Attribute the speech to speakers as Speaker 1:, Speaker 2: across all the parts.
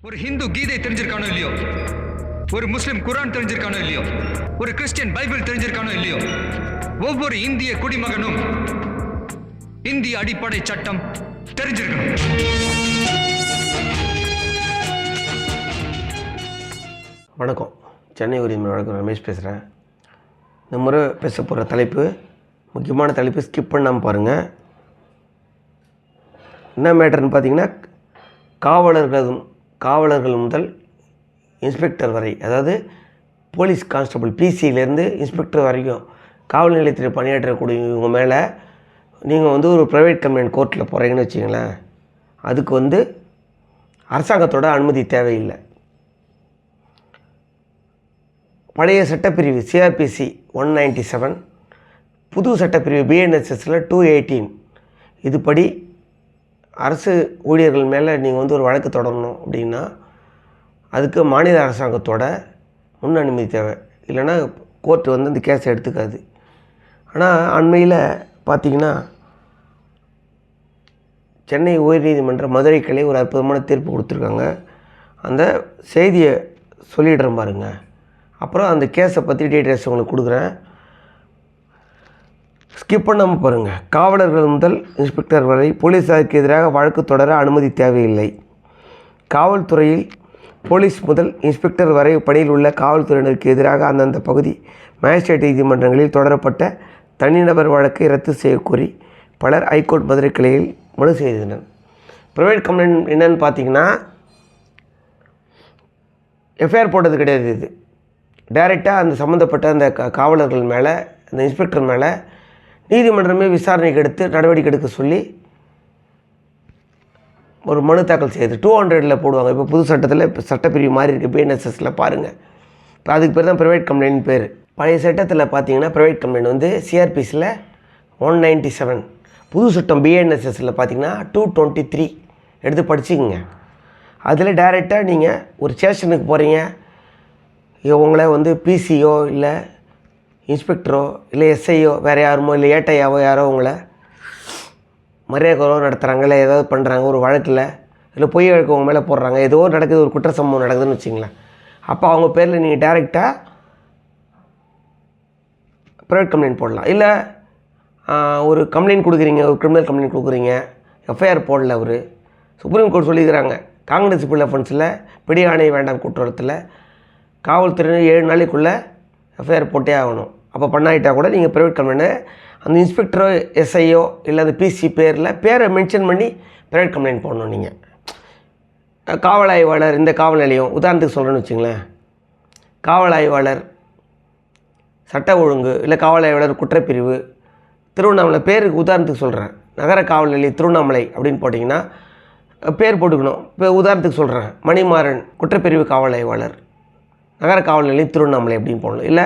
Speaker 1: ஒரு ஹிந்து கீதை தெரிஞ்சிருக்கானோ இல்லையோ, ஒரு முஸ்லிம் குரான் தெரிஞ்சிருக்கானோ இல்லையோ, ஒரு கிறிஸ்டியன் பைபிள் தெரிஞ்சிருக்கானோ இல்லையோ, ஒவ்வொரு இந்திய குடிமகனும் இந்திய அடிப்படை சட்டம் தெரிஞ்சிருக்கணும்.
Speaker 2: வணக்கம், சென்னை உரிமை வணக்கம், ரமேஷ் பேசுகிறேன். இந்த முறை பேச போகிற தலைப்பு முக்கியமான தலைப்பு, ஸ்கிப் பண்ணாமல் பாருங்கள். என்ன மேட்டர்னு பார்த்தீங்கன்னா, காவலர்கள் முதல் இன்ஸ்பெக்டர் வரை, அதாவது போலீஸ் கான்ஸ்டபிள் பிசியிலேருந்து இன்ஸ்பெக்டர் வரைக்கும் காவல் நிலையத்தில் பணியாற்றக்கூடியவங்க மேலே நீங்கள் ஒரு ப்ரைவேட் கம்ப்ளைண்ட் கோர்ட்டில் போகிறீங்கன்னு வச்சிங்களேன், அதுக்கு அரசாங்கத்தோட அனுமதி தேவையில்லை. பழைய சட்டப்பிரிவு சிஆர்பிசி 197, புது சட்டப்பிரிவு பிஎன்எஸ்எஸில் 218 இதுபடி அரசு ஊழியர்கள் மேலே நீங்கள் ஒரு வழக்கு தொடரணும் அப்படின்னா அதுக்கு மாநில அரசாங்கத்தோட முன் அனுமதி தேவை, இல்லைன்னா கோர்ட்டு அந்த கேஸை எடுத்துக்காது. ஆனால் அண்மையில் பார்த்திங்கன்னா சென்னை உயர்நீதிமன்ற மதுரை கிளை ஒரு அற்புதமான தீர்ப்பு கொடுத்துருக்காங்க. அந்த செய்தியை சொல்லிடுறேன் பாருங்க. அப்புறம் அந்த கேஸை பற்றி டீட்டெயில்ஸ் உங்களுக்கு கொடுக்குறேன், ஸ்கிப் பண்ணாமல் பாருங்கள். காவலர்கள் முதல் இன்ஸ்பெக்டர் வரை போலீஸாருக்கு எதிராக வழக்கு தொடர அனுமதி தேவையில்லை. காவல்துறையில் போலீஸ் முதல் இன்ஸ்பெக்டர் வரை பணியில் உள்ள காவல்துறையினருக்கு எதிராக அந்தந்த பகுதி மேஜிஸ்ட்ரேட் நீதிமன்றங்களில் தொடரப்பட்ட தனிநபர் வழக்கை ரத்து செய்யக்கோரி பலர் ஹைகோர்ட் மதுரை கிளையில் மனு செய்தனர். ப்ரைவேட் கம்ப்ளைண்ட் என்னன்னு பார்த்தீங்கன்னா, எஃப்ஐஆர் போட்டது கிடையாது. இது டைரெக்டாக அந்த சம்மந்தப்பட்ட அந்த காவலர்கள் மேலே, அந்த இன்ஸ்பெக்டர் மேலே நீதிமன்றமே விசாரணைக்கு எடுத்து நடவடிக்கை எடுக்க சொல்லி ஒரு மனு தாக்கல் செய்யுது. 200 போடுவாங்க. இப்போ புது சட்டத்தில் இப்போ சட்டப்பிரிவு மாறி இருக்குது, பிஎன்எஸ்எஸில் பாருங்கள். இப்போ அதுக்கு பேர் தான் ப்ரைவேட் கம்ப்ளைண்ட் பேர். பழைய சட்டத்தில் பார்த்தீங்கன்னா ப்ரைவேட் கம்ப்ளைண்ட் சிஆர்பிஸில் 197, புது சட்டம் பிஎன்எஸ்எஸில் பார்த்தீங்கன்னா 223 எடுத்து படிச்சுக்கோங்க. அதில் டைரெக்டாக நீங்கள் ஒரு ஸ்டேஷனுக்கு போகிறீங்க, உங்களை பிசியோ இல்லை இன்ஸ்பெக்டரோ இல்லை எஸ்ஐயோ வேறு யாருமோ இல்லை ஏட்டையாவோ யாரோ உங்களை மரியாதைக்குறவோ நடத்துகிறாங்க, இல்லை ஏதாவது பண்ணுறாங்க ஒரு வழக்கில், இல்லை பொய் வழக்கு உங்கள் மேலே போடுறாங்க, ஏதோ நடக்குது, ஒரு குற்ற சம்பவம் நடக்குதுன்னு வச்சிங்களேன். அப்போ அவங்க பேரில் நீங்கள் டைரெக்டாக ப்ரைவேட் கம்ப்ளைண்ட் போடலாம். இல்லை ஒரு கம்ப்ளைண்ட் கொடுக்குறீங்க, ஒரு கிரிமினல் கம்ப்ளைண்ட் கொடுக்குறீங்க, எஃப்ஐஆர் போடல, அவர் சுப்ரீம் கோர்ட் சொல்லிக்கிறாங்க, காங்கிரஸ் பில் அஃபென்ஸில் பிடி ஆணை வேண்டாம் குற்றத்தில் காவல்துறையினர் 7 நாளைக்குள்ளே எஃப்ஐஆர் போட்டே ஆகணும். அப்போ பண்ணாயிட்டால் கூட நீங்கள் ப்ரைவேட் கம்ப்ளைண்ட்டை அந்த இன்ஸ்பெக்டரோ எஸ்ஐயோ இல்லை அந்த பிசி பேரை மென்ஷன் பண்ணி ப்ரைவேட் கம்ப்ளைண்ட் போடணும். நீங்கள் காவல் ஆய்வாளர், இந்த காவல் நிலையம் உதாரணத்துக்கு சொல்கிறேன்னு வச்சுங்களேன், காவல் ஆய்வாளர் சட்ட ஒழுங்கு இல்லை காவல் ஆய்வாளர் குற்றப்பிரிவு திருவண்ணாமலை, பேருக்கு உதாரணத்துக்கு சொல்கிறேன், நகர காவல் நிலையம் திருவண்ணாமலை அப்படின்னு போட்டிங்கன்னா பேர் போட்டுக்கணும். இப்போ உதாரணத்துக்கு சொல்கிறேன், மணிமாறன் குற்றப்பிரிவு காவல் ஆய்வாளர் நகர காவல் நிலையம் திருவண்ணாமலை அப்படின்னு போடணும். இல்லை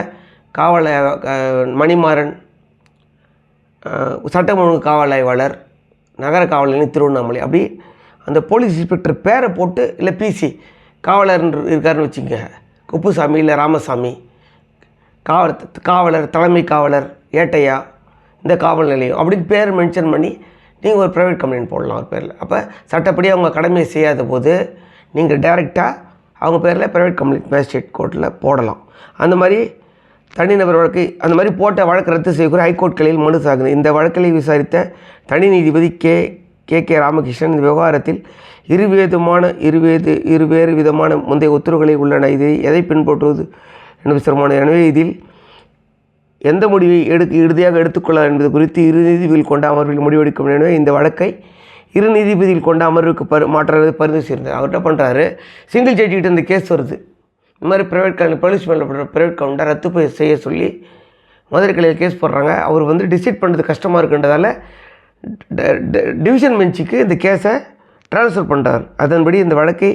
Speaker 2: காவல் மணிமாறன் சட்டம் ஒழுங்கு காவல் ஆய்வாளர் நகர காவல் நிலையம் திருவண்ணாமலை, அப்படி அந்த போலீஸ் இன்ஸ்பெக்டர் பேரை போட்டு, இல்லை பிசி காவலர் இருக்காருன்னு வச்சுங்க, குப்புசாமி இல்லை ராமசாமி, காவலர் தலைமை காவலர் ஏட்டையா இந்த காவல் நிலையம் அப்படின்னு பேர் மென்ஷன் பண்ணி நீங்கள் ஒரு ப்ரைவேட் கம்ப்ளைண்ட் போடலாம் ஒரு பேரில். அப்போ சட்டப்படி அவங்க கடமையை செய்யாத போது நீங்கள் டைரெக்டாக அவங்க பேரில் ப்ரைவேட் கம்ப்ளைண்ட் மேஜிஸ்ட்ரேட் கோர்ட்டில் போடலாம். அந்த மாதிரி தனிநபர் வழக்கு, அந்த மாதிரி போட்ட வழக்கு ரத்து செய்யக்கூட ஹைகோர்ட் கிளையில் மனு சாகுது. இந்த வழக்கில் விசாரித்த தனி நீதிபதி கே ராமகிருஷ்ணன் இந்த விவகாரத்தில் இருவேறு விதமான முந்தைய உத்தரவுகளை உள்ளன, இதை எதை பின்பற்றுவது என்பது சிரமமான. எனவே இதில் எந்த முடிவை இறுதியாக எடுத்துக்கொள்ள என்பது குறித்து இரு நீதிபதிகள் கொண்ட அமர்வில் முடிவெடுக்கும். எனவே இந்த வழக்கை இரு நீதிபதிகள் கொண்ட அமர்வுக்கு மாற்றுறது பரிந்துரை செய்கிறார். அவர்கிட்ட பண்ணுறாரு, சிங்கிள் ஜட்ஜிக்கிட்ட இந்த கேஸ் வருது, இந்த மாதிரி ப்ரைவேட் போலீஸ் மேலே ப்ரைவேட் கவுண்டை ரத்து செய்ய சொல்லி மதுரை கிளையில் கேஸ் போடுறாங்க. அவர் டிசைட் பண்ணுறது கஷ்டமாக இருக்குன்றதால டிவிஷன் பெஞ்சுக்கு இந்த கேஸை ட்ரான்ஸ்ஃபர் பண்ணுறார். அதன்படி இந்த வழக்கை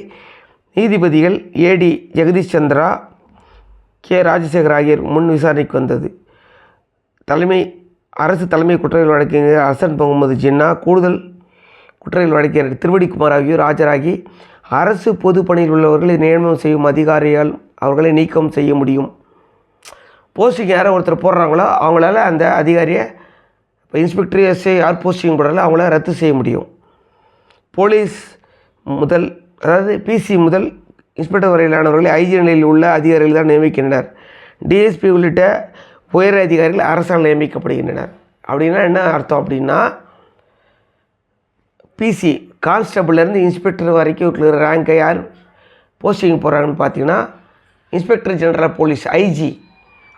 Speaker 2: நீதிபதிகள் ஏடி ஜெகதீஷ் சந்திரா, கே ராஜசேகர் ஆகியோர் முன் விசாரணைக்கு வந்தது. அரசு தலைமை குற்றவியல் வழக்கறிஞர் ஹசன் முகமது ஜின்னா, கூடுதல் குற்றவியல் வழக்கறிஞர் திருவடிக்குமார் ஆகியோர் ஆஜராகி, அரசு பொது பணியில் உள்ளவர்களை நியமனம் செய்யும் அதிகாரியால் அவர்களை நீக்கம் செய்ய முடியும். போஸ்டிங் யாரை ஒருத்தர் போடுறாங்களோ அவங்களால அந்த அதிகாரியை, இப்போ இன்ஸ்பெக்டர் எஸ்ஐ யார் போஸ்டிங் போடுறாங்களோ அவங்கள ரத்து செய்ய முடியும். போலீஸ் முதல் அதாவது பிசி முதல் இன்ஸ்பெக்டர் வரையிலானவர்களை ஐஜி நிலையில் உள்ள அதிகாரிகள் தான் நியமிக்கின்றனர். டிஎஸ்பி உள்ளிட்ட உயர் அதிகாரிகள் அரசால் நியமிக்கப்படுகின்றனர். அப்படின்னா என்ன அர்த்தம் அப்படின்னா, பிசி கான்ஸ்டபிள்லேருந்து இன்ஸ்பெக்டர் வரைக்கும் இருக்கிற ரேங்கை யார் போஸ்டிங் போகிறாங்கன்னு பார்த்தீங்கன்னா இன்ஸ்பெக்டர் ஜெனரல் போலீஸ் ஐஜி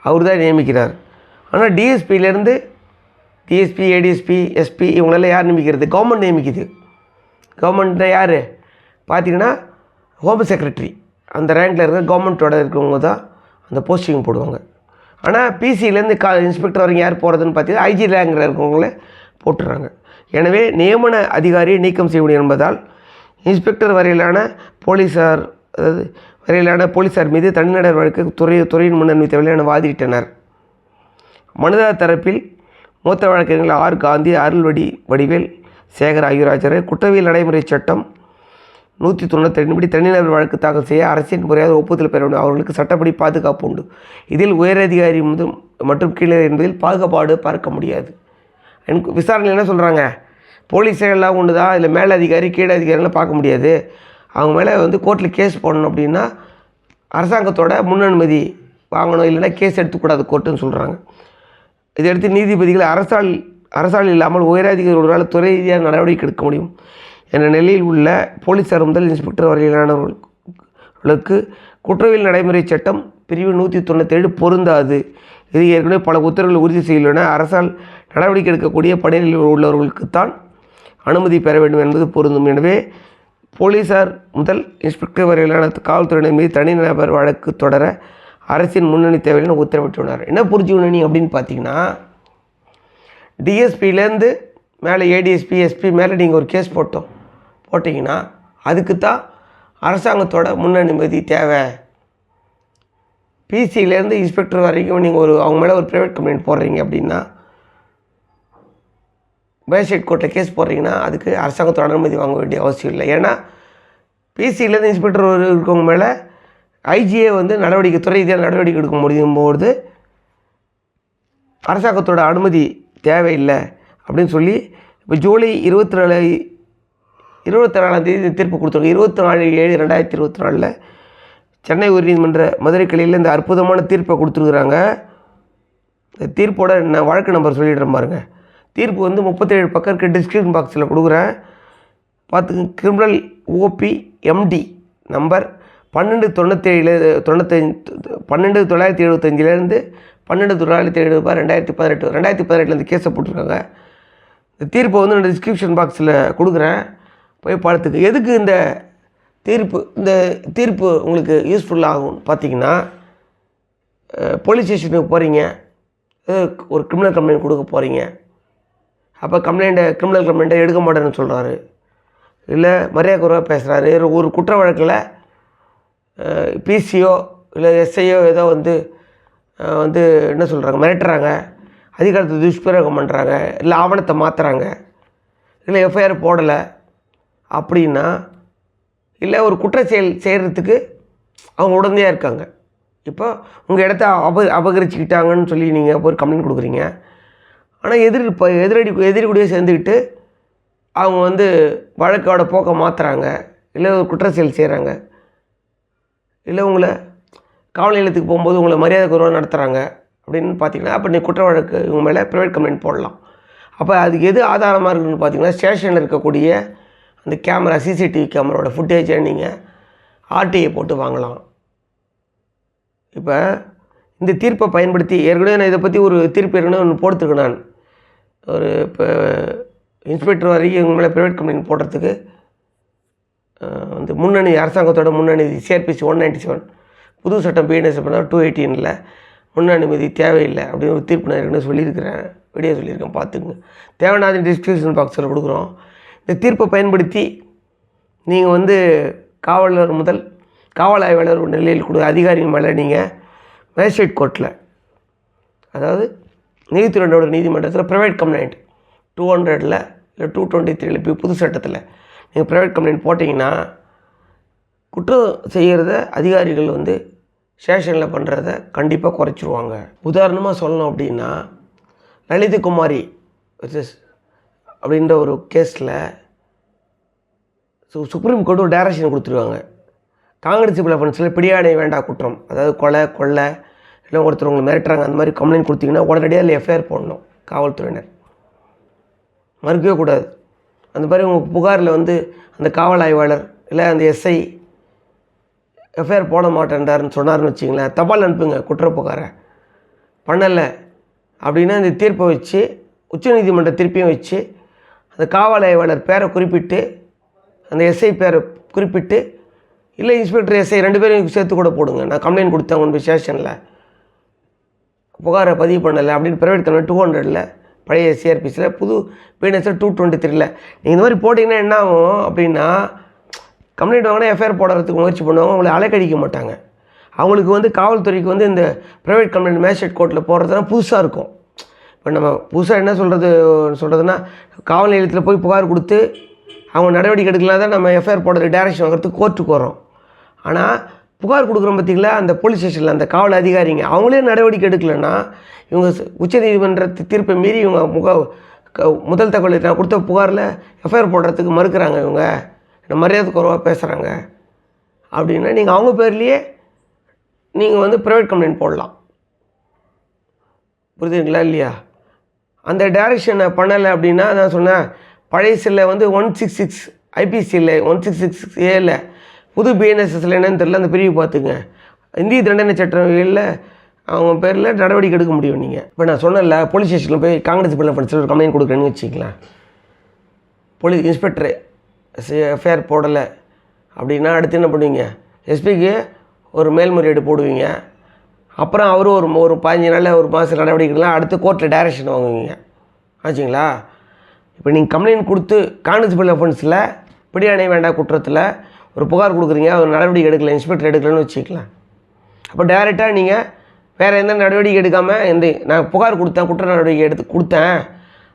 Speaker 2: அவர் தான் நியமிக்கிறார். ஆனால் டிஎஸ்பியிலேருந்து டிஎஸ்பி, ஏடிஎஸ்பி, எஸ்பி இவங்களெல்லாம் யார் நியமிக்கிறது? கவர்மெண்ட் நியமிக்குது. கவர்மெண்ட்னா யார் பார்த்தீங்கன்னா ஹோம் செக்ரட்டரி, அந்த ரேங்கில் இருக்கிற கவர்மெண்ட்டோட இருக்கிறவங்க தான் அந்த போஸ்டிங் போடுவாங்க. ஆனால் பிசியிலேருந்து இன்ஸ்பெக்டர் வரைக்கும் யார் போகிறதுன்னு பார்த்தீங்கன்னா ஐஜி ரேங்கில் இருக்கிறவங்களே போட்டுடுறாங்க. எனவே நியமன அதிகாரியை நீக்கம் செய்ய முடியும் என்பதால் இன்ஸ்பெக்டர் வரையிலான போலீஸார், அதாவது வரையிலான போலீஸார் மீது தனிநடர் வழக்கு துறையின் முன்னணி தேவையான வாதிட்டனர். மனுதாரர் தரப்பில் மூத்த வழக்கறிஞர்கள் ஆர். காந்தி, அருள்வடி வடிவேல், சேகர் ஆகியோர் குற்றவியல் நடைமுறை சட்டம் 192 படி தனிநபர் வழக்கு தாக்கல் செய்ய அரசின் முறையாக ஒப்புதல் பெற வேண்டும். அவர்களுக்கு சட்டப்படி பாதுகாப்பு உண்டு. இதில் உயரதிகாரி மற்றும் கீழே என்பதில் பாகுபாடு பார்க்க முடியாது. எனக்கு விசாரணையில் என்ன சொல்கிறாங்க, போலீஸ் எல்லாம் ஒன்று தான், இதில் மேலே அதிகாரி கீழே அதிகாரிலாம் பார்க்க முடியாது. அவங்க மேலே கோர்ட்டில் கேஸ் போடணும் அப்படின்னா அரசாங்கத்தோட முன்னனுமதி வாங்கணும், இல்லைன்னா கேஸ் எடுத்துக்கூடாது கோர்ட்டுன்னு சொல்கிறாங்க. இதையடுத்து நீதிபதிகள் அரசால் இல்லாமல் உயரதிகாரிகளால் துறை ரீதியாக நடவடிக்கை எடுக்க முடியும் என்ற நிலையில் உள்ள போலீஸார் முதல் இன்ஸ்பெக்டர் வரையிலானவர்களுக்கு குற்றவியல் நடைமுறை சட்டம் பிரிவு 197 பொருந்தாது. இது ஏற்கனவே பல உத்தரவுகள் உறுதி செய்துள்ளன. அரசால் நடவடிக்கை எடுக்கக்கூடிய பணியில் உள்ளவர்களுக்குத்தான் அனுமதி பெற வேண்டும் என்பது பொருந்தும். எனவே போலீஸார் முதல் இன்ஸ்பெக்டர் வரையிலான காவல்துறையினர் மீது தனிநபர் வழக்கு தொடர அரசின் முன்னணி தேவையான உத்தரவிட்டுள்ளார். என்ன புரிஞ்சுக்கணும் நீ அப்படின்னு பார்த்தீங்கன்னா, டிஎஸ்பியிலேருந்து மேலே ஏடிஎஸ்பி, எஸ்பி மேலே நீங்கள் ஒரு கேஸ் போட்டிங்கன்னா அதுக்கு தான் அரசாங்கத்தோட முன்னனுமதி தேவை. பிசியிலேருந்து இன்ஸ்பெக்டர் வரைக்கும் நீங்கள் அவங்க மேலே ஒரு ப்ரைவேட் கம்ப்ளைண்ட் போடுறீங்க அப்படின்னா, மேஜிஸ்ட்ரேட் கோர்ட்டில் கேஸ் போடுறீங்கன்னா அதுக்கு அரசாங்கத்தோட அனுமதி வாங்க வேண்டிய அவசியம் இல்லை. ஏன்னா பிசியிலேருந்து இன்ஸ்பெக்டர் இருக்கவங்க மேலே ஐஜிஏ துறை ரீதியாக நடவடிக்கை எடுக்க முடியும்போது அரசாங்கத்தோட அனுமதி தேவையில்லை அப்படின்னு சொல்லி இப்போ ஜூலை 24ஆம் தேதி தீர்ப்பு கொடுத்துருங்க. 24/7/2024 சென்னை உயர்நீதிமன்ற மதுரை கிளையில் இந்த அற்புதமான தீர்ப்பை கொடுத்துருக்குறாங்க. இந்த தீர்ப்போட நான் வழக்கு நம்பர் சொல்லிடுறேன் பாருங்க. தீர்ப்பு 37 பக்கம் இருக்க டிஸ்கிரிப்ஷன் பாக்ஸில் கொடுக்குறேன் பார்த்துங்க. கிரிமினல் OPMD நம்பர் 12/975 2018 இந்த கேஸை போட்டிருக்காங்க. இந்த தீர்ப்பை நான் டிஸ்கிரிப்ஷன் பாக்ஸில் கொடுக்குறேன், போய் பார்த்துக்கு. எதுக்கு இந்த தீர்ப்பு உங்களுக்கு யூஸ்ஃபுல் ஆகும் பார்த்தீங்கன்னா, போலீஸ் ஸ்டேஷனுக்கு போகிறீங்க, ஒரு கிரிமினல் கம்ப்ளைண்ட் கொடுக்க போகிறீங்க. அப்போ கிரிமினல் கம்ப்ளைண்ட்டை எடுக்க மாட்டேன்னு சொல்கிறாரு, இல்லை மரியாதை குறைவாக பேசுகிறாரு. ஒரு குற்ற வழக்கில் பிசியோ இல்லை எஸ்ஐயோ ஏதோ என்ன சொல்கிறாங்க, மிரட்டுறாங்க, அதிகாரத்தை துஷ்பிரயோகம் பண்ணுறாங்க, இல்லை ஆவணத்தை மாற்றுறாங்க, இல்லை எஃப்ஐஆர் போடலை அப்படின்னா, இல்லை ஒரு குற்ற செயல் செய்கிறதுக்கு அவங்க உடனடியாக இருக்காங்க. இப்போ உங்கள் இடத்த அபகரிச்சுக்கிட்டாங்கன்னு சொல்லி நீங்கள் ஒரு கம்ப்ளைண்ட் கொடுக்குறீங்க. ஆனால் எதிரி கூடயே சேர்ந்துக்கிட்டு அவங்க வழக்கோட போக்கை மாற்றுறாங்க, இல்லை ஒரு குற்ற செயல் செய்கிறாங்க, இல்லை உங்களை காவல் நிலையத்துக்கு போகும்போது உங்களை மரியாதை குறைவாக நடத்துகிறாங்க அப்படின்னு பார்த்தீங்கன்னா, அப்போ நீங்கள் குற்ற வழக்கு இவங்க மேலே ப்ரைவேட் கம்ப்ளைண்ட் போடலாம். அப்போ அதுக்கு எது ஆதாரமாக இருக்குதுன்னு பார்த்தீங்கன்னா, ஸ்டேஷனில் இருக்கக்கூடிய அந்த கேமரா, சிசிடிவி கேமராவோட ஃபுட்டேஜை நீங்கள் ஆர்டிஐ போட்டு வாங்கலாம். இப்போ இந்த தீர்ப்பை பயன்படுத்தி ஏற்கனவே நான் இதை பற்றி ஒரு தீர்ப்பு ஒன்று போட்டுருக்கேன். நான் இப்போ இன்ஸ்பெக்டர் வரைக்கும் இவங்க மேலே ப்ரைவேட் கம்ப்ளைண்ட் போடுறதுக்கு முன்னணி அரசாங்கத்தோட முன்னணி சிஆர்பிசி 197 புது சட்டம் பிஎன்எஸ் 218 முன் அனுமதி தேவையில்லை அப்படின்னு ஒரு தீர்ப்பு நான் ஏற்கனவே சொல்லியிருக்கிறேன், வீடியோ சொல்லியிருக்கேன், பார்த்துக்குங்க. தேவையான டிஸ்கிரிப்ஷன் பாக்ஸில் கொடுக்குறோம். இந்த தீர்ப்பை பயன்படுத்தி நீங்கள் காவலர் முதல் காவல் ஆய்வாளர் நிலையில் அதிகாரி மேலே நீங்கள் மேஜிஸ்ட்ரேட் கோர்ட்டில், அதாவது நீதித்துறையோட நீதிமன்றத்தில் ப்ரைவேட் கம்ப்ளைண்ட் 200 இல்லை 223 இப்போ புது சட்டத்தில் நீங்கள் ப்ரைவேட் கம்ப்ளைண்ட் போட்டிங்கன்னா, குற்றம் செய்கிறத அதிகாரிகள் ஸ்டேஷனில் பண்ணுறத கண்டிப்பாக குறைச்சிருவாங்க. உதாரணமாக சொல்லணும் அப்படின்னா, லலிதகுமாரி அப்படின்ற ஒரு கேஸில் சுப்ரீம் கோர்ட்டு ஒரு டைரக்ஷன் கொடுத்துருவாங்க. காங்கிரசிபிள் அஃபென்ஸில் பிடியாணை வேண்டா குற்றம், அதாவது கொலை கொள்ளை இல்லை ஒருத்தர் உங்களை மிரட்டுறாங்க, அந்த மாதிரி கம்ப்ளைண்ட் கொடுத்தீங்கன்னா உடனடியாக அதில் எஃப்ஐஆர் போடணும். காவல்துறையினர் மறுக்கவே கூடாது. அந்த மாதிரி உங்கள் புகாரில் வந்து அந்த காவல் ஆய்வாளர் இல்லை அந்த எஸ்ஐ எஃப்ஐஆர் போட மாட்டேன்டாருன்னு சொன்னார்னு வச்சிங்களேன், தபால் அனுப்புங்க குற்ற புகாரை. பண்ணலை அப்படின்னா இந்த தீர்ப்பை வச்சு உச்சநீதிமன்ற தீர்ப்பையும் வச்சு அந்த காவல் ஆய்வாளர் பேரை குறிப்பிட்டு அந்த எஸ்ஐ பேரை குறிப்பிட்டு இல்லை இன்ஸ்பெக்டர் எஸ்ஐ 2 பேரும் சேர்த்து கூட போடுங்க. நான் கம்ப்ளைண்ட் கொடுத்தேன் உங்கள் ஸ்டேஷனில், புகாரை பதிவு பண்ணலை அப்படின்னு ப்ரைவேட் கம்பெனி 200ல் பழைய சிஆர்பிஸில், புது பிஎன்எஸ்ஸில் 223ல் நீங்கள் இந்த மாதிரி போட்டிங்கன்னா என்ன ஆகும் அப்படின்னா, கம்ப்ளைண்ட் வாங்கினா எஃப்ஐஆர் போடுறதுக்கு முயற்சி பண்ணுவாங்க, அவங்களை அலைக்கழிக்க மாட்டாங்க. அவங்களுக்கு வந்து காவல்துறைக்கு வந்து இந்த ப்ரைவேட் கம்ப்ளைண்ட் மேஜிஸ்ட்ரேட் கோர்ட்டில் போடுறதுனா புதுசாக இருக்கும். இப்போ நம்ம புதுசாக என்ன சொல்கிறதுனா காவல் நிலையத்தில் போய் புகார் கொடுத்து அவங்க நடவடிக்கை எடுக்கலாம் தான் நம்ம எஃப்ஐஆர் போடுறது டைரக்ஷன் வாங்குறதுக்கு கோர்ட்டுக்கு வரோம். ஆனால் புகார் கொடுக்குறோம் பார்த்திங்களா, அந்த போலீஸ் ஸ்டேஷனில் அந்த காவல் அதிகாரிங்க அவங்களே நடவடிக்கை எடுக்கலைன்னா இவங்க உச்சநீதிமன்ற தீர்ப்பை மீறி இவங்க முதல் தகவல் நான் கொடுத்த புகாரில் எஃப்ஐஆர் போடுறதுக்கு மறுக்கிறாங்க, இவங்க மரியாதை குறைவாக பேசுகிறாங்க அப்படின்னா நீங்கள் அவங்க பேர்லேயே நீங்கள் வந்து ப்ரைவேட் கம்ப்ளைண்ட் போடலாம். புரியுதுங்களா இல்லையா? அந்த டைரக்ஷனை பண்ணலை அப்படின்னா நான் சொன்னேன், பழைய சில வந்து 166 ஐபிசியில் 166A புது பிஎன்எஸ்எஸ்ல என்னன்னு தெரியல, அந்த பிரிவு பார்த்துங்க. இந்திய தண்டனை சட்டங்களில் அவங்க பேரில் நடவடிக்கை எடுக்க முடியும். நீங்கள் இப்போ நான் சொன்னல போலீஸ் ஸ்டேஷனில் போய் காங்கிரஸ் பிள்ளை ஃபண்ட்ஸில் ஒரு கம்ப்ளைண்ட் கொடுக்குறேன்னு வச்சுக்கலாம், போலீஸ் இன்ஸ்பெக்டர் எஃப்ஐஆர் போடலை அப்படின்னா அடுத்து என்ன பண்ணுவீங்க, எஸ்பிக்கு ஒரு மேல்முறையீடு போடுவீங்க. அப்புறம் அவரும் ஒரு 15 நாளில் ஒரு மாதம் நடவடிக்கைலாம் அடுத்து கோர்ட்டில் டைரக்ஷன் வாங்குவீங்க. ஆச்சுங்களா? இப்போ நீங்கள் கம்ப்ளைண்ட் கொடுத்து கான்ஸ்டபிள் அஃபென்ஸில் பிடியாணை வேண்டாம் குற்றத்தில் ஒரு புகார் கொடுக்குறீங்க, அவர் நடவடிக்கை எடுக்கலை, இன்ஸ்பெக்டர் எடுக்கலன்னு வச்சுக்கலாம். அப்போ டைரெக்டாக நீங்கள் வேறு எந்த நடவடிக்கை எடுக்காமல் நான் புகார் கொடுத்தேன், குற்ற நடவடிக்கை கொடுத்தேன்,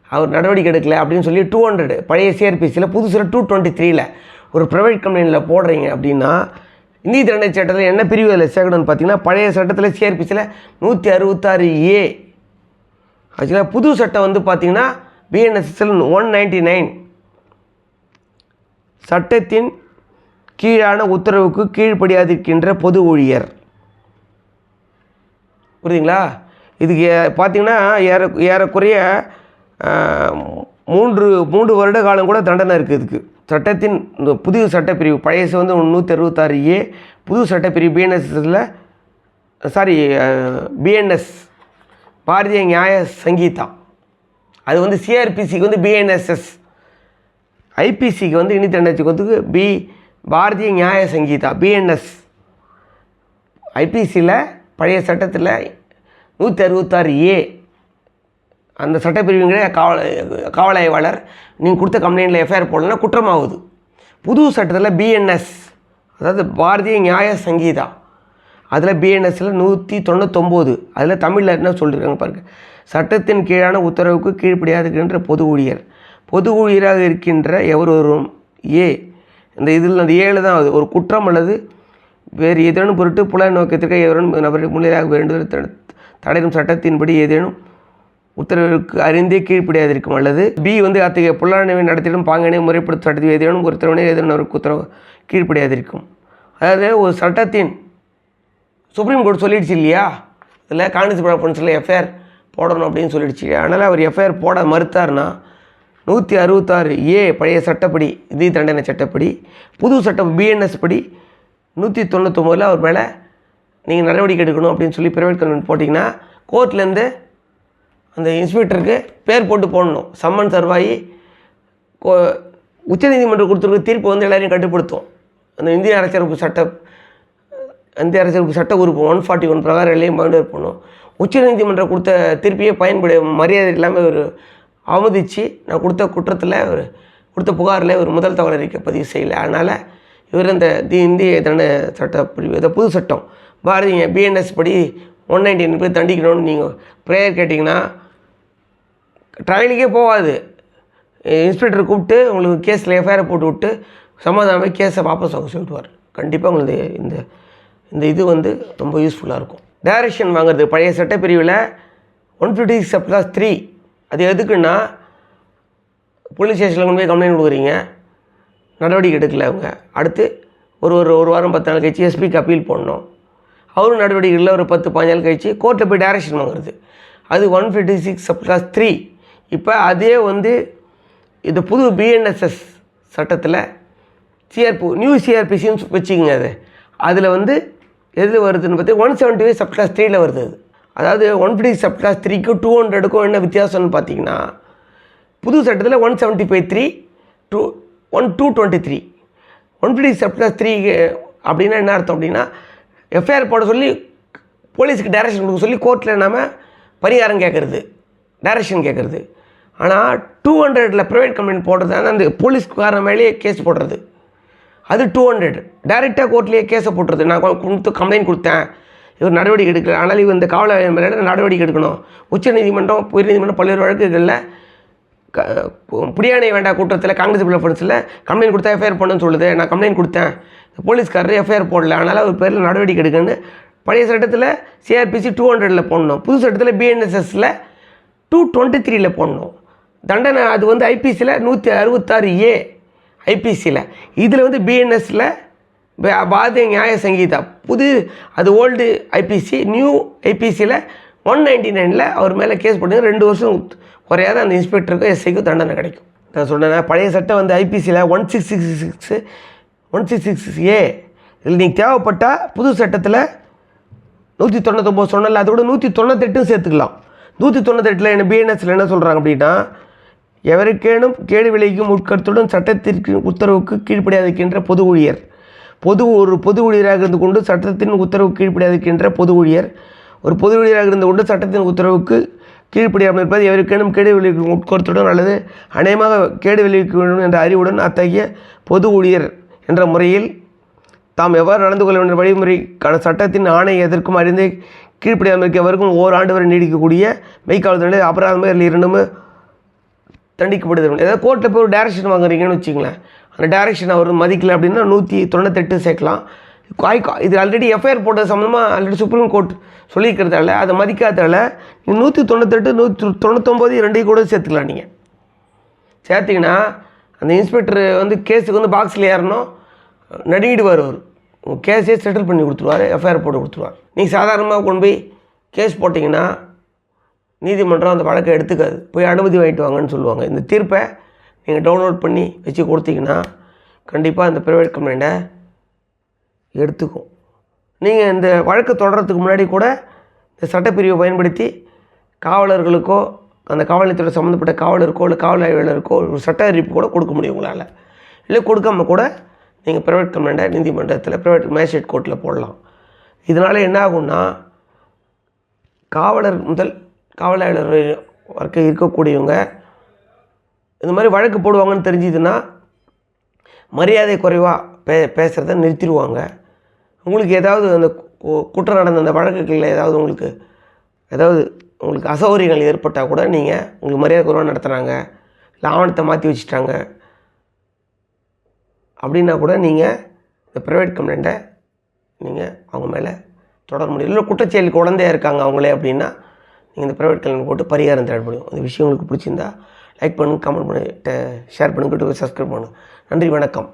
Speaker 2: அவர் நடவடிக்கை எடுக்கலை அப்படின்னு சொல்லி 200 பழைய சிஆர்பிசியில் புதுசில் 223ல் ஒரு ப்ரைவேட் கம்பெனியில் போடுறீங்க அப்படின்னா இந்திய தண்டனை சட்டத்தில் என்ன பிரிவு அதில் சேர்க்கணும்னு பார்த்தீங்கன்னா, பழைய சட்டத்தில் சிஆர்பிசியில் 166A. ஆக்சுவலாக புது சட்டம் வந்து பார்த்திங்கன்னா பிஎன்எஸ்எஸ்எல் 199 சட்டத்தின் கீழான உத்தரவுக்கு கீழ்ப்படியாதிருக்கின்ற பொது ஊழியர். புரியுதுங்களா? இதுக்கு பார்த்திங்கன்னா ஏறக்குறைய 3 வருட காலம் கூட தண்டனை இருக்குது. இதுக்கு சட்டத்தின் புதிய சட்டப்பிரிவு பழையசு வந்து 166A, புது சட்டப்பிரிவு பிஎன்எஸ் பாரதிய நியாய சங்கீதா, அது வந்து சிஆர்பிசிக்கு வந்து பிஎன்எஸ்எஸ், ஐபிசிக்கு வந்து இந்திய தண்டனை சட்டத்துக்கு பாரதிய நியாய சங்கீதா பிஎன்எஸ். ஐபிசியில் பழைய சட்டத்தில் 166A அந்த சட்டப்பிரிவுங்களே காவல் ஆய்வாளர் நீங்கள் கொடுத்த கம்ப்ளைண்ட்டில் எஃப்ஐஆர் போடலன்னா குற்றமாகுது. புது சட்டத்தில் பிஎன்எஸ், அதாவது பாரதிய நியாய சங்கீதா, அதில் பிஎன்எஸ்ஸில் 199, அதில் தமிழில் என்ன சொல்லியிருக்காங்க பாருங்கள், சட்டத்தின் கீழான உத்தரவுக்கு கீழ்ப்படியாதிருக்கின்ற பொது ஊழியர், பொது ஊழியராக இருக்கின்ற எவரொருவரும் இந்த இதில் அந்த 7 தான் அது, ஒரு குற்றம் அல்லது வேறு ஏதேனும் பொருட்டு புல நோக்கத்திற்கு எவரும் நபரை முன்னிலையாக வேண்டும் தடையும் சட்டத்தின்படி ஏதேனும் உத்தரவிற்கு அறிந்தே கீழ்ப்படியாதிருக்கும், அல்லது வந்து அத்தகைய புலனாய்வை நடத்திடும் பாங்கனை முறைப்படுத்தும் சட்டத்தில் ஏதேனும் ஒரு உத்தரவினை ஏதேனும் அவருக்கு உத்தரவு கீழ்ப்படியாதிருக்கும். அதாவது ஒரு சட்டத்தின் சுப்ரீம் கோர்ட் சொல்லிடுச்சு இல்லையா, இதில் கான்ஸ்டபிள் அஃபென்ஸில் எஃப்ஐஆர் போடணும் அப்படின்னு சொல்லிடுச்சு. அதனால் அவர் எஃப்ஐஆர் போட மறுத்தார்னா 166A பழைய சட்டப்படி இந்திய தண்டனை சட்டப்படி, புது சட்டம் பிஎன்எஸ் படி 199 அவர் மேலே நீங்கள் நடவடிக்கை எடுக்கணும் அப்படின்னு சொல்லி ப்ரைவேட் கம்ப்ளைண்ட் போட்டிங்கன்னா கோர்ட்லேருந்து அந்த இன்ஸ்பெக்டருக்கு பேர் போட்டு போடணும். சம்மன் சர்வாயி உச்சநீதிமன்றம் கொடுத்துருக்க தீர்ப்பு வந்து எல்லாரையும் கட்டுப்படுத்தும். அந்த இந்திய அரசியலமைப்பு சட்ட உறுப்பு 141 பிரகாரம் எல்லையும் பயன்படுத்த பண்ணணும். உச்சநீதிமன்றம் கொடுத்த தீர்ப்பையே மரியாதை இல்லாமல் ஒரு அவமதித்து நான் கொடுத்த குற்றத்தில் ஒரு கொடுத்த புகாரில் ஒரு முதல் தகவல் அறிக்கை பதிவு செய்யலை. அதனால் இவர் இந்த இந்திய தண்டனை சட்டப்பிரிவு இதை புது சட்டம் பாரதிய பிஎன்எஸ் படி 199 போய் தண்டிக்கணும்னு நீங்கள் ப்ரேயர் கேட்டிங்கன்னா ட்ரையலுக்கே போகாது. இன்ஸ்பெக்டர் கூப்பிட்டு உங்களுக்கு கேஸில் எஃப்ஐஆர் போட்டு விட்டு சமாதானமாக கேஸை வாபஸ் வாங்க சொல்லிட்டுவார். கண்டிப்பாக உங்களுக்கு இந்த இது வந்து ரொம்ப யூஸ்ஃபுல்லாக இருக்கும். டைரக்ஷன் வாங்குறது பழைய சட்டப்பிரிவில் 156(3) அது எதுக்குன்னா போலீஸ் ஸ்டேஷனில் கொண்டு போய் கம்ப்ளைண்ட் கொடுக்குறீங்க, நடவடிக்கை எடுக்கல அவங்க. அடுத்து ஒரு வாரம் 10 நாள் கழிச்சு எஸ்பிக்கு அப்பீல் போடணும். அவரும் நடவடிக்கை இல்லை. ஒரு 10-15 நாள் கழிச்சு கோர்ட்டில் போய் டைரக்ஷன் வாங்குறது. அது 156 சப்கிளாஸ் 3. இப்போ அதே வந்து இந்த புது பிஎன்எஸ்எஸ் சட்டத்தில் நியூ சிஆர்பிசின்னு வச்சுக்கோங்க. அதில் வந்து எது வருதுன்னு பார்த்து 175 சப்கிளாஸ் 3ல் வருது. அதாவது 156 சப்கிளாஸ் 3க்கும் 200க்கும் என்ன வித்தியாசம்னு பார்த்தீங்கன்னா, புது சட்டத்தில் 175(3) 223. 156 சப்கிளாஸ் 3 அப்படின்னா என்ன அர்த்தம் அப்படின்னா, எஃப்ஐஆர் போட சொல்லி போலீஸுக்கு டைரக்ஷன் கொடுக்க சொல்லி கோர்ட்டில் நாம் பரிகாரம் கேட்குறது, டைரக்ஷன் கேட்குறது. ஆனால் 200ல் ப்ரைவேட் கம்ப்ளைண்ட் போடுறது அந்த போலீஸ்காரன் மேலேயே கேஸ் போடுறது. அது 200 டைரெக்டாக கோர்ட்லேயே கேஸை போட்டுறது. நான் கம்ப்ளைண்ட் கொடுத்தேன், இவர் நடவடிக்கை எடுக்கல, ஆனால் இவர் இந்த காவல் மேலே நடவடிக்கை எடுக்கணும். உச்சநீதிமன்றம், உயர்நீதிமன்றம் பல்வேறு வழக்குகளில் பிடியாணை வேண்டாம் கூட்டத்தில் காங்கிரஸ் ஃப்ரெண்ட்ஸில் கம்ப்ளைண்ட் கொடுத்தா எஃப்ஐஆர் பண்ணணும்னு சொல்லுது. நான் கம்ப்ளைண்ட் கொடுத்தேன், போலீஸ்காரர் எஃப்ஐஆர் போடல, அதனால் அவர் பேரில் நடவடிக்கை எடுக்கணுன்னு பழைய சட்டத்தில் சிஆர்பிசி 200ல் போடணும். புது சட்டத்தில் பிஎன்எஸ்எஸில் 223ல் போடணும். தண்டனை அது வந்து ஐபிசியில் 166A ஐபிசியில். இதில் வந்து பிஎன்எஸில் பாரதிய நியாய சங்கீதா புது, அது ஓல்டு ஐபிசி. நியூ ஐபிசியில் 199ல் அவர் மேலே கேஸ் போட்டு 2 வருஷம் குறையாத அந்த இன்ஸ்பெக்டருக்கும் எஸ்ஐக்கும் தண்டனை கிடைக்கும். நான் சொன்னேன், பழைய சட்டம் வந்து ஐபிசியில் 166A. இதில் நீங்கள் தேவைப்பட்டால் புது சட்டத்தில் 199 சொன்னல, அதோட 198 சேர்த்துக்கலாம். 198ல் என்ன பிஎன்எஸில் என்ன சொல்கிறாங்க அப்படின்னா, எவருக்கேனும் கேடு விளைவிக்கும் உட்கருத்துடன் சட்டத்திற்கு உத்தரவுக்கு கீழ்ப்படியாதிருக்கின்ற பொது ஊழியர், ஒரு பொது ஊழியராக இருந்து கொண்டு சட்டத்தின் உத்தரவுக்கு கீழ்ப்படியாதிருக்கின்ற பொது ஊழியர், ஒரு பொது ஊழியராக இருந்து கொண்டு சட்டத்தின் உத்தரவுக்கு கீழ்ப்படியாமல் இருப்பது எவருக்கேனும் கேடு விளைவிக்கும் உட்கருத்துடன் அல்லது அநேகமாக கேடு விளைவிக்க வேண்டும் என்ற அறிவுடன் அத்தகைய பொது ஊழியர் என்ற முறையில் தாம் எவ்வாறு நடந்து கொள்ள வேண்டிய வழிமுறைக்கான சட்டத்தின் ஆணை எதற்கும் அறிந்து கீழ்ப்படியாமல் இருக்க எவருக்கும் ஓராண்டு வரை நீடிக்கக்கூடிய மெய்க்காவல் தண்டனை, அபராதமாக இதில் 2மே தண்டிக்கப்படுது. ஏதாவது கோர்ட்டில் போய் ஒரு டைரக்ஷன் வாங்குறீங்கன்னு வச்சுங்களேன், அந்த டைரக்ஷன் அவர் மதிக்கலை அப்படின்னா 198 சேர்க்கலாம். இது ஆல்ரெடி எஃப்ஐஆர் போட்டது சம்மந்தமாக ஆல்ரெடி சுப்ரீம் கோர்ட் சொல்லியிருக்கிறதால அதை மதிக்காததால் 198 199 2 கூட சேர்த்துக்கலாம். நீங்கள் சேர்த்திங்கன்னா அந்த இன்ஸ்பெக்டர் வந்து கேஸுக்கு வந்து பாக்ஸில் ஏறணும், நடுங்கிடுவார். அவர் உங்கள் கேஸே செட்டில் பண்ணி கொடுத்துருவார், எஃப்ஐஆர் போட்டு கொடுத்துருவார். நீங்கள் சாதாரணமாக கொண்டு போய் கேஸ் போட்டிங்கன்னா நீதிமன்றம் அந்த வழக்கை எடுத்துக்காது, போய் அனுமதி வாங்கிட்டு வாங்கன்னு சொல்லுவாங்க. இந்த தீர்ப்பை நீங்கள் டவுன்லோட் பண்ணி வச்சு கொடுத்தீங்கன்னா கண்டிப்பாக அந்த ப்ரைவேட் கம்ப்ளைண்ட்டை எடுத்துக்கும். நீங்கள் இந்த வழக்கு தொடர்றதுக்கு முன்னாடி கூட இந்த சட்டப்பிரிவை பயன்படுத்தி காவலர்களுக்கோ அந்த காவல் நிலையத்தோட சம்மந்தப்பட்ட காவலருக்கோ இல்லை காவல் ஆய்வாளருக்கோ ஒரு சட்ட அறிவிப்பு கூட கொடுக்க முடியும் உங்களால். இல்லை கொடுக்காம கூட நீங்கள் ப்ரைவேட் கம்ப்ளைண்ட்டை நீதிமன்றத்தில் ப்ரைவேட் மேஜிஸ்ட்ரேட் கோர்ட்டில் போடலாம். இதனால் என்ன ஆகும்னா, காவலர் முதல் காவல் ஆய்வாளர் வரைக்கும் இருக்கக்கூடியவங்க இந்த மாதிரி வழக்கு போடுவாங்கன்னு தெரிஞ்சுதுன்னா மரியாதை குறைவாக பேசுகிறத நிறுத்திடுவாங்க. உங்களுக்கு ஏதாவது அந்த குற்றம் நடந்த அந்த வழக்குகளில் உங்களுக்கு அசௌகரியங்கள் ஏற்பட்டால் கூட நீங்கள் உங்களுக்கு மரியாதை குறைவாக நடத்துகிறாங்க, இல்லை ஆவணத்தை மாற்றி வச்சுட்டாங்க அப்படின்னா கூட நீங்கள் இந்த ப்ரைவேட் கம்ப்ளைண்ட்டை நீங்கள் அவங்க மேலே தொடர முடியும். இல்லை குற்றச்செயல் குழந்தையாக இருக்காங்க அவங்களே அப்படின்னா நீங்கள் இந்த ப்ரைவேட் கம்ப்ளைண்ட் போட்டு பரிகாரம் தேட முடியும். அந்த விஷயம் உங்களுக்கு பிடிச்சிருந்தா லைக் பண்ணுங்கள், கமெண்ட் பண்ணி ஷேர் பண்ணுங்கள், சப்ஸ்கிரைப் பண்ணுங்கள். நன்றி, வணக்கம்.